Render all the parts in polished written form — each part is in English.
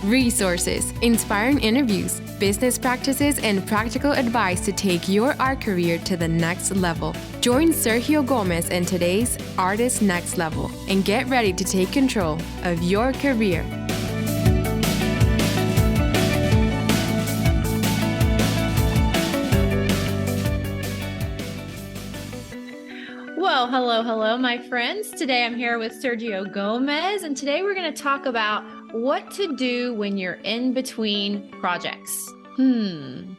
resources, inspiring interviews, business practices, and practical advice to take your art career to the next level. Join Sergio Gomez in today's Artist Next Level and get ready to take control of your career. Well, hello, my friends. Today I'm here with Sergio Gomez, and today we're going to talk about what to do when you're in between projects. Sergio,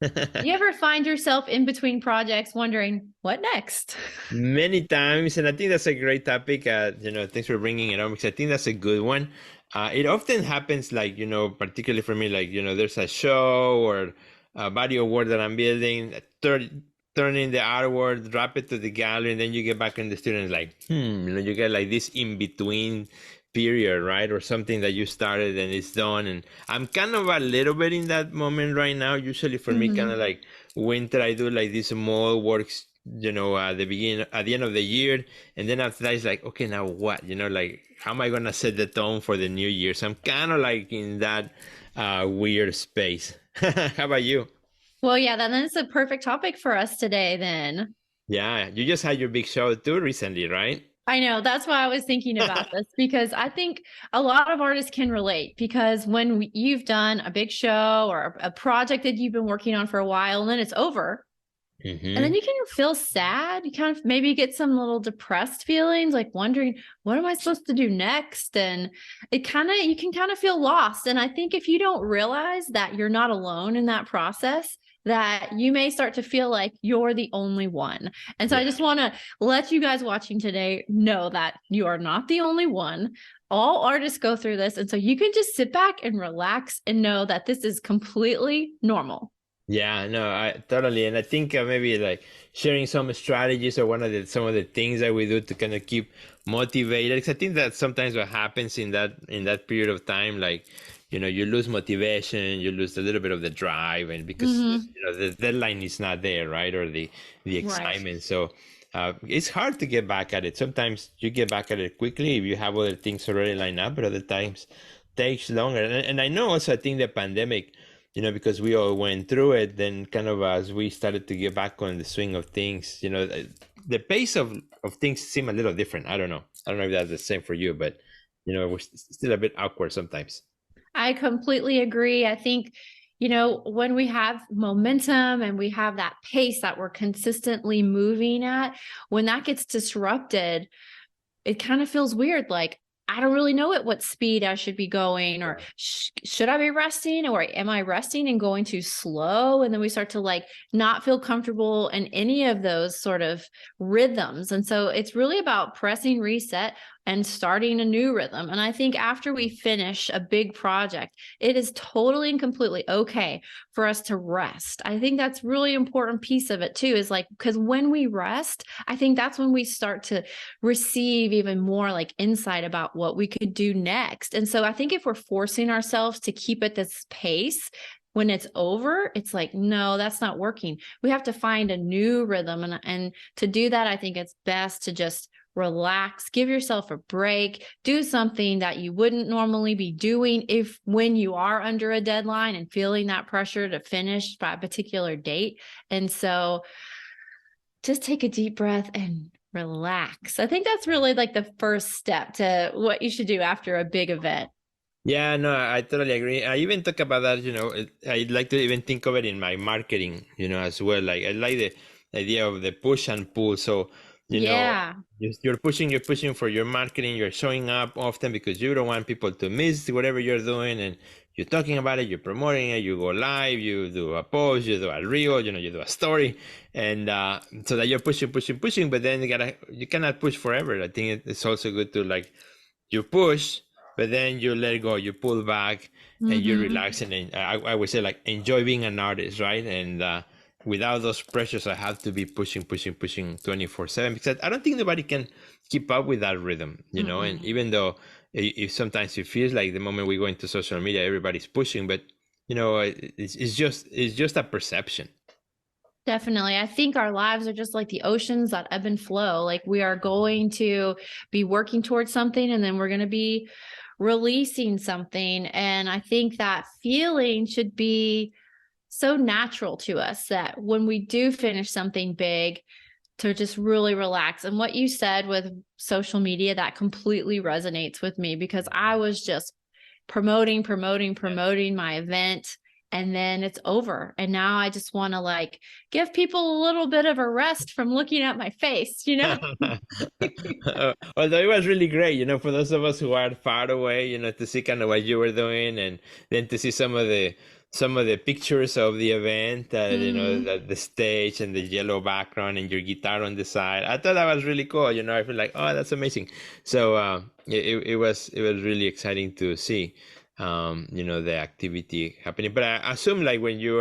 you ever find yourself in between projects wondering, what next? Many times, and I think that's a great topic. Thanks for bringing it up because I think that's a good one. It often happens, like, particularly for me, like, there's a show or a body of work that I'm building, turn in the artwork, drop it to the gallery, and then you get back in the studio and like, you get like this in-between period, right? Or something that you started and it's done. And I'm kind of a little bit in that moment right now. Usually for me, kind of like winter, I do like these small works, at the end of the year. And then after that, it's like, okay, now what? Like, how am I going to set the tone for the new year? So I'm kind of like in that weird space. How about you? Well, yeah, then it's a perfect topic for us today then. Yeah, you just had your big show too recently, right? I know. That's why I was thinking about this, because I think a lot of artists can relate, because when you've done a big show or a project that you've been working on for a while and then it's over, and then you can feel sad. You kind of maybe get some little depressed feelings, like wondering, what am I supposed to do next? And you can kind of feel lost. And I think if you don't realize that you're not alone in that process, that you may start to feel like you're the only one. And so I just want to let you guys watching today know that you are not the only one. All artists go through this. And so you can just sit back and relax and know that this is completely normal. Yeah, no, I totally. And I think maybe like sharing some strategies or some of the things that we do to kind of keep motivated. Because I think that sometimes what happens in that period of time, like, you lose motivation, you lose a little bit of the drive, and because the deadline is not there, right? Or the excitement. Right. So it's hard to get back at it. Sometimes you get back at it quickly if you have other things already lined up, but other times takes longer. And I know also, I think the pandemic, because we all went through it, then kind of as we started to get back on the swing of things, the pace of things seem a little different. I don't know if that's the same for you, but, we're still a bit awkward sometimes. I completely agree. I think, when we have momentum and we have that pace that we're consistently moving at, when that gets disrupted, it kind of feels weird. Like, I don't really know at what speed I should be going, or should I be resting, or am I resting and going too slow? And then we start to like not feel comfortable in any of those sort of rhythms. And so it's really about pressing reset and starting a new rhythm. And I think after we finish a big project, it is totally and completely okay for us to rest. I think that's really important piece of it too, is like, because when we rest, I think that's when we start to receive even more like insight about what we could do next. And so I think if we're forcing ourselves to keep at this pace, when it's over, it's like, no, that's not working. We have to find a new rhythm. And to do that, I think it's best to just relax, give yourself a break, do something that you wouldn't normally be doing when you are under a deadline and feeling that pressure to finish by a particular date. And so just take a deep breath and relax. I think that's really like the first step to what you should do after a big event. Yeah, no, I totally agree. I even talk about that, I like to even think of it in my marketing, as well. Like, I like the idea of the push and pull. So, you're pushing for your marketing, you're showing up often because you don't want people to miss whatever you're doing, and you're talking about it, you're promoting it, you go live, you do a post, you do a reel, you do a story, and so that you're pushing, but then you cannot push forever. I think it's also good to, like, you push, but then you let go, you pull back, and you relax, and I would say, like, enjoy being an artist, right? And without those pressures, I have to be pushing 24/7, because I don't think nobody can keep up with that rhythm, and even though if sometimes it feels like the moment we go into social media, everybody's pushing, but it's just a perception. Definitely. I think our lives are just like the oceans that ebb and flow. Like, we are going to be working towards something, and then we're going to be releasing something. And I think that feeling should be so natural to us that when we do finish something big, to just really relax. And what you said with social media, that completely resonates with me, because I was just promoting my event, and then it's over. And now I just want to like give people a little bit of a rest from looking at my face, you know? Although it was really great, for those of us who are far away, to see kind of what you were doing, and then to see some of the pictures of the event, the stage and the yellow background and your guitar on the side. I thought that was really cool. I feel like, oh, that's amazing. So it was really exciting to see, the activity happening. But I assume like when you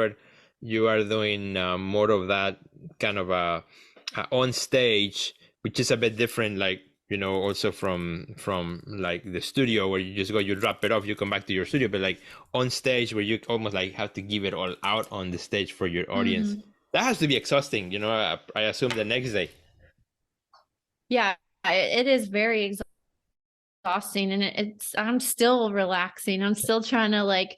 are doing more of that kind of on stage, which is a bit different, like, also from like the studio where you just go, you drop it off, you come back to your studio, but like on stage where you almost like have to give it all out on the stage for your audience. That has to be exhausting, I assume the next day. Yeah, it is very exhausting, and I'm still relaxing. I'm still trying to like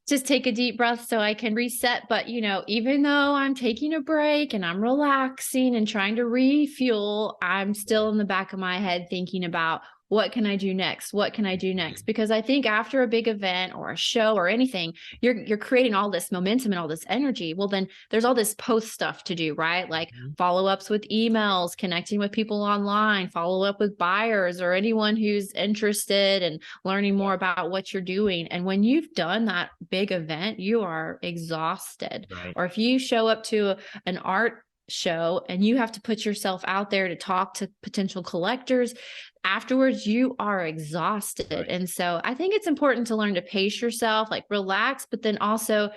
just take a deep breath so I can reset. But, even though I'm taking a break and I'm relaxing and trying to refuel, I'm still in the back of my head thinking about, what can I do next? What can I do next? Because I think after a big event or a show or anything, you're creating all this momentum and all this energy. Well, then there's all this post stuff to do, right? Like follow-ups with emails, connecting with people online, follow up with buyers or anyone who's interested and learning more about what you're doing. And when you've done that big event, you are exhausted. Right. Or if you show up to an art show and you have to put yourself out there to talk to potential collectors, afterwards you are exhausted. Right. And so I think it's important to learn to pace yourself, like relax, but then also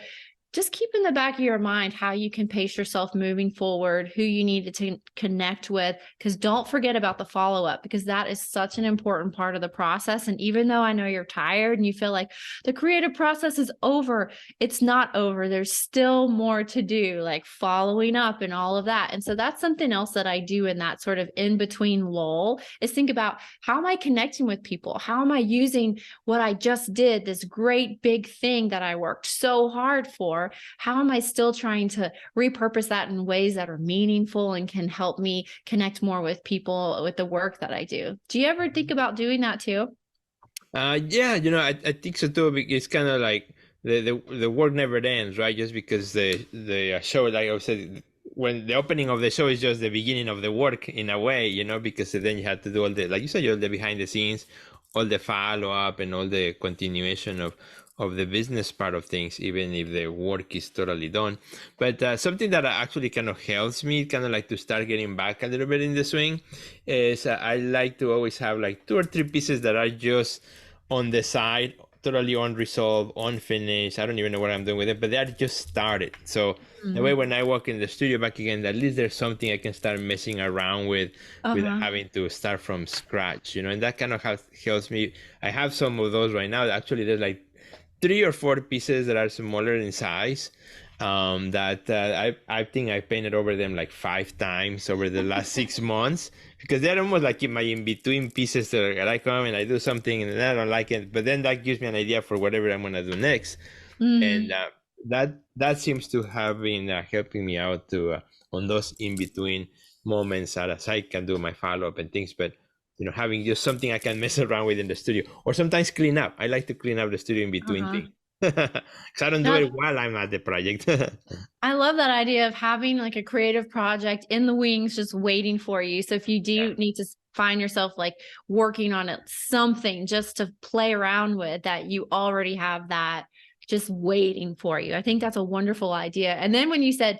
just keep in the back of your mind how you can pace yourself moving forward, who you need to connect with, because don't forget about the follow-up, because that is such an important part of the process. And even though I know you're tired and you feel like the creative process is over, it's not over. There's still more to do, like following up and all of that. And so that's something else that I do in that sort of in-between lull, is think about, how am I connecting with people? How am I using what I just did, this great big thing that I worked so hard for? How am I still trying to repurpose that in ways that are meaningful and can help me connect more with people with the work that I do? Do you ever think about doing that too? Yeah, I think so too. It's kind of like the work never ends, right? Just because the show, like I said, when the opening of the show is just the beginning of the work in a way, because then you have to do all the, like you said, all the behind the scenes, all the follow up and all the continuation of the business part of things, even if the work is totally done. But something that actually kind of helps me kind of like to start getting back a little bit in the swing is I like to always have like 2 or 3 pieces that are just on the side, totally unresolved, unfinished. I don't even know what I'm doing with it, but they are just started. So the way when I walk in the studio back again, at least there's something I can start messing around with without having to start from scratch, and that kind of helps me. I have some of those right now. Actually, there's like 3 or 4 pieces that are smaller in size that I think I painted over them like 5 times over the last 6 months, because they're almost like in my in-between pieces that I come and I do something and then I don't like it, but then that gives me an idea for whatever I'm going to do next. And that seems to have been helping me out to on those in-between moments as I can do my follow-up and things. But having just something I can mess around with in the studio, or sometimes clean up. I like to clean up the studio in between things. Because I don't do it while I'm at the project. I love that idea of having like a creative project in the wings just waiting for you. So if you do need to find yourself like working on it, something just to play around with, that you already have that just waiting for you. I think that's a wonderful idea. And then when you said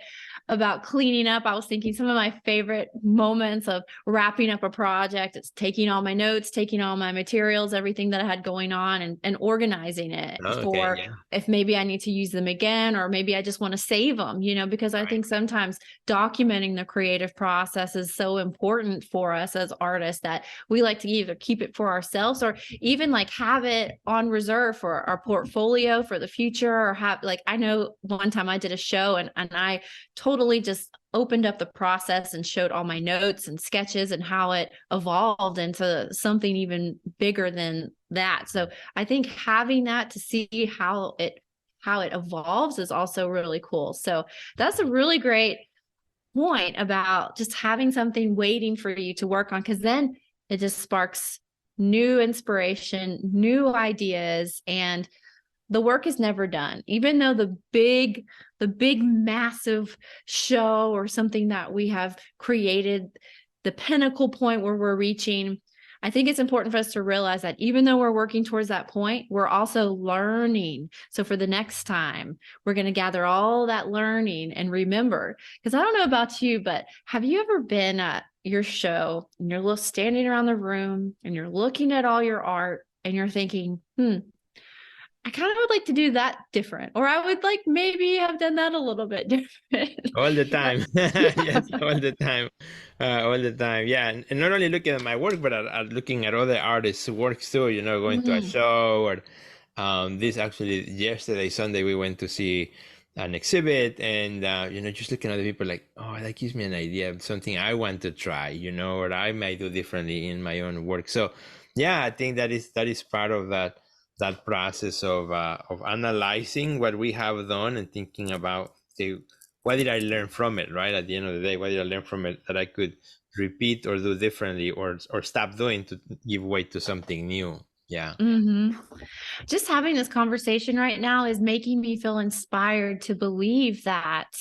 about cleaning up, I was thinking some of my favorite moments of wrapping up a project, it's taking all my notes, taking all my materials, everything that I had going on, and organizing it for if maybe I need to use them again, or maybe I just want to save them, because I think sometimes documenting the creative process is so important for us as artists that we like to either keep it for ourselves or even like have it on reserve for our portfolio for the future, or have, like, I know one time I did a show and I totally just opened up the process and showed all my notes and sketches and how it evolved into something even bigger than that. So I think having that to see how it evolves is also really cool. So that's a really great point about just having something waiting for you to work on, because then it just sparks new inspiration, new ideas, and the work is never done. Even though the big massive show or something that we have created, the pinnacle point where we're reaching, I think it's important for us to realize that even though we're working towards that point, we're also learning. So for the next time, we're going to gather all that learning and remember, because I don't know about you, but have you ever been at your show and you're standing around the room and you're looking at all your art and you're thinking, I kind of would like to do that different, or I would like maybe have done that a little bit different. All the time. Yes, all the time. All the time. Yeah. And not only looking at my work, but looking at other artists' works too, going to a show, or this actually yesterday, Sunday, we went to see an exhibit, and just looking at other people like, oh, that gives me an idea of something I want to try, or I might do differently in my own work. So yeah, I think that is part of that process of analyzing what we have done and thinking about, what did I learn from it, right? At the end of the day, what did I learn from it that I could repeat or do differently, or stop doing to give way to something new? Yeah. Just having this conversation right now is making me feel inspired to believe that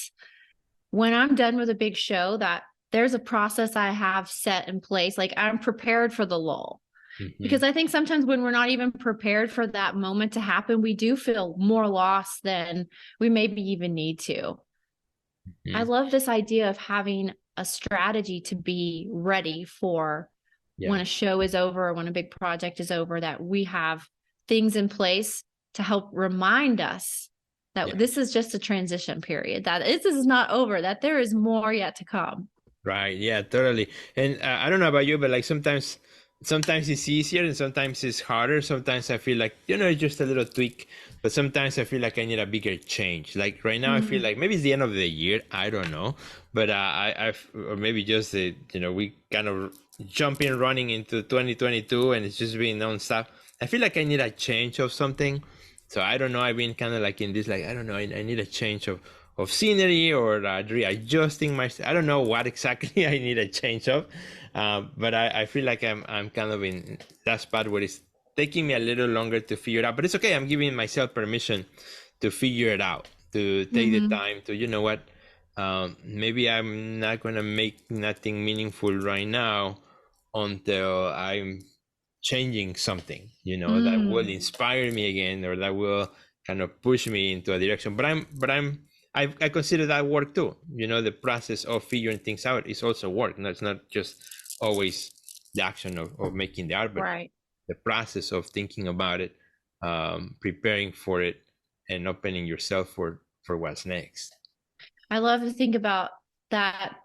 when I'm done with a big show, that there's a process I have set in place. Like I'm prepared for the lull. Because I think sometimes when we're not even prepared for that moment to happen, we do feel more lost than we maybe even need to. I love this idea of having a strategy to be ready for when a show is over or when a big project is over, that we have things in place to help remind us that this is just a transition period, that this is not over, that there is more yet to come. Right. Yeah, totally. And I don't know about you, but like sometimes it's easier and sometimes it's harder. Sometimes I feel like, it's just a little tweak, but sometimes I feel like I need a bigger change. Like right now, I feel like maybe it's the end of the year. I don't know, but or maybe just we kind of running into 2022 and it's just been nonstop. I feel like I need a change of something. So I don't know. I've been kind of like in this, like, I don't know. I need a change of scenery, or readjusting I don't know what exactly I need a change of, but I feel like I'm kind of in that spot where it's taking me a little longer to figure it out, but it's okay. I'm giving myself permission to figure it out, to take the time to, maybe I'm not going to make nothing meaningful right now until I'm changing something, that will inspire me again, or that will kind of push me into a direction. I consider that work too. The process of figuring things out is also work. No, it's not just always the action of making the art, but the process of thinking about it, preparing for it, and opening yourself for what's next. I love to think about that.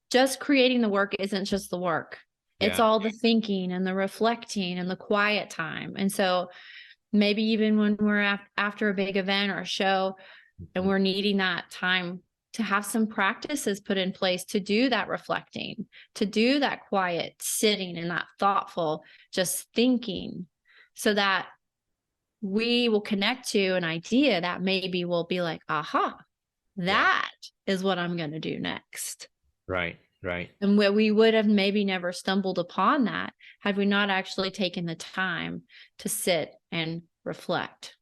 Just creating the work isn't just the work. It's all the thinking and the reflecting and the quiet time. And so maybe even when we're after a big event or a show, and we're needing that time to have some practices put in place to do that reflecting, to do that quiet sitting and that thoughtful just thinking, so that we will connect to an idea that maybe will be like, aha, that is what I'm going to do next. Right. And where we would have maybe never stumbled upon that had we not actually taken the time to sit and reflect.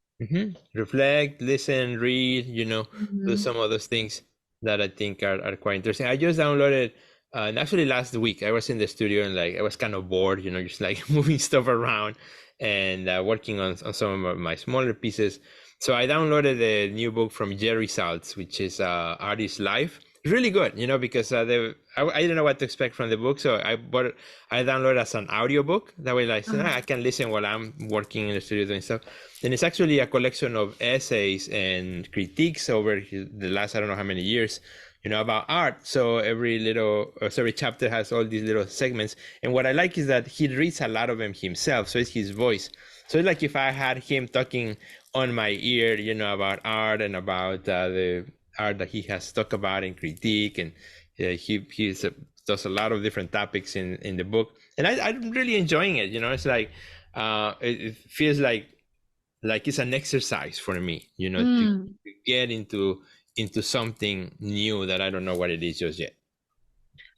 Reflect, listen, read, do some of those things that I think are quite interesting. I just downloaded, and actually last week I was in the studio and like I was kind of bored, just like moving stuff around and working on some of my smaller pieces. So I downloaded the new book from Jerry Saltz, which is Artist Life. It's really good, because I didn't know what to expect from the book, so I downloaded as an audiobook. That way, like, I can listen while I'm working in the studio doing stuff. And it's actually a collection of essays and critiques over the last, I don't know how many years, about art. So every chapter has all these little segments. And what I like is that he reads a lot of them himself, so it's his voice. So it's like if I had him talking on my ear, about art and about the art that he has talked about and critique, and he does a lot of different topics in the book, and I'm really enjoying it. It's like it feels like it's an exercise for me, to get into something new that I don't know what it is just yet.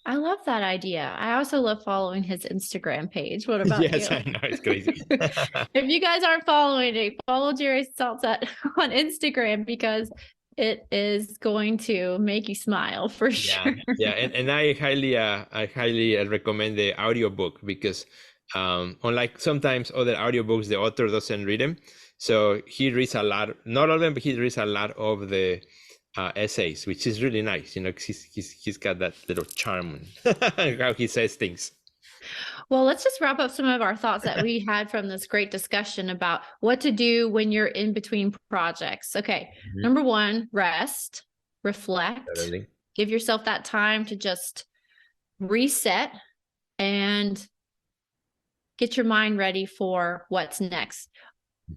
I love that idea. I also love following his Instagram page. What about yes, you? I know, it's crazy. If you guys aren't following it, follow Jerry Saltzat on Instagram, because it is going to make you smile for sure. Yeah, and I highly recommend the audiobook, because unlike sometimes other audiobooks, the author doesn't read them. So he reads a lot, not all of them, but he reads a lot of the essays, which is really nice, 'cause he's got that little charm on how he says things. Well, let's just wrap up some of our thoughts that we had from this great discussion about what to do when you're in between projects. Okay. Number 1, rest, reflect, give yourself that time to just reset and get your mind ready for what's next.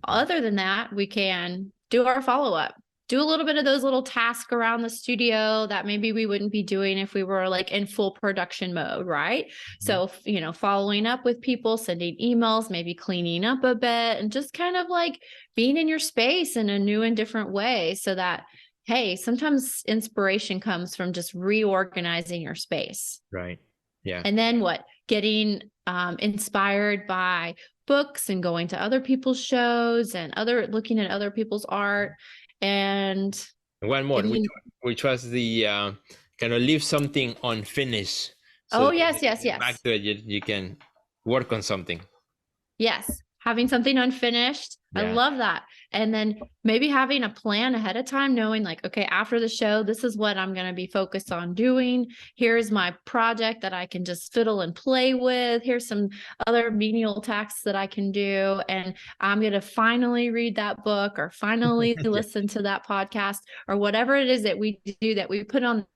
Other than that, we can do our follow-up. Do a little bit of those little tasks around the studio that maybe we wouldn't be doing if we were like in full production mode, right? So, following up with people, sending emails, maybe cleaning up a bit, and just kind of like being in your space in a new and different way, so that, hey, sometimes inspiration comes from just reorganizing your space. Right. Yeah. And then what? Getting inspired by books and going to other people's shows and looking at other people's art. And one more, which was the kind of leave something unfinished. So yes. Back to it, you can work on something. Yes, having something unfinished. Yeah. I love that. And then maybe having a plan ahead of time, knowing like, okay, after the show, this is what I'm going to be focused on doing. Here's my project that I can just fiddle and play with. Here's some other menial tasks that I can do. And I'm going to finally read that book, or finally listen to that podcast, or whatever it is that we do, that we put on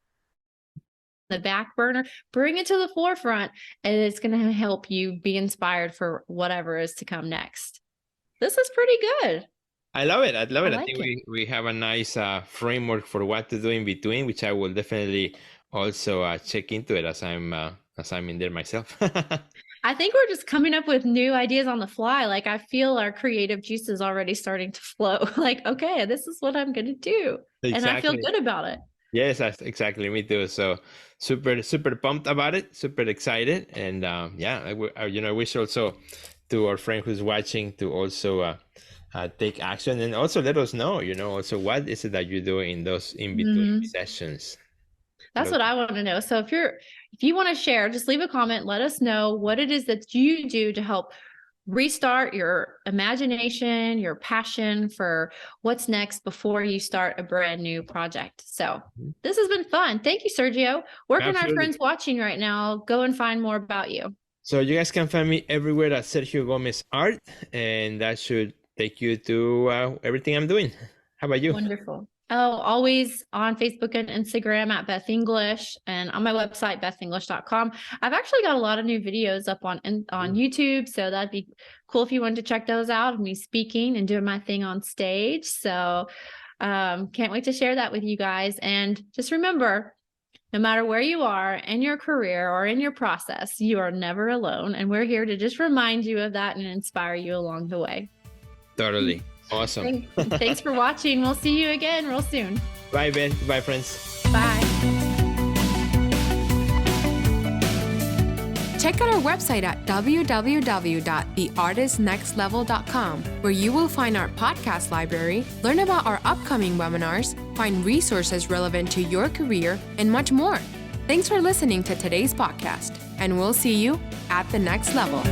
the back burner, bring it to the forefront, and it's going to help you be inspired for whatever is to come next. This is pretty good. I love it. I think we have a nice framework for what to do in between, which I will definitely also check into it as I'm in there myself. I think we're just coming up with new ideas on the fly. Like, I feel our creative juices already starting to flow. Like, okay, this is what I'm going to do. Exactly. And I feel good about it. Yes, exactly. Me too. So super pumped about it. Super excited. And I wish also to our friend who's watching to also take action, and also let us know, also what is it that you do in those in-between sessions. That's what I want to know. So if you want to share, just leave a comment. Let us know what it is that you do to help restart your imagination, your passion for what's next before you start a brand new project. So this has been fun. Thank you, Sergio. Where can our friends watching right now go and find more about you? So you guys can find me everywhere at Sergio Gomez Art, and that should take you to everything I'm doing. How about you? Wonderful. Oh, always on Facebook and Instagram at Beth English, and on my website, bethenglish.com. I've actually got a lot of new videos up on YouTube, so that'd be cool if you wanted to check those out of me speaking and doing my thing on stage. So can't wait to share that with you guys. And just remember, no matter where you are in your career or in your process, you are never alone. And we're here to just remind you of that and inspire you along the way. Totally. Awesome. Thanks for watching. We'll see you again real soon. Bye, Ben. Bye, friends. Bye. Check out our website at www.theartistnextlevel.com, where you will find our podcast library, learn about our upcoming webinars, find resources relevant to your career, and much more. Thanks for listening to today's podcast, and we'll see you at the next level.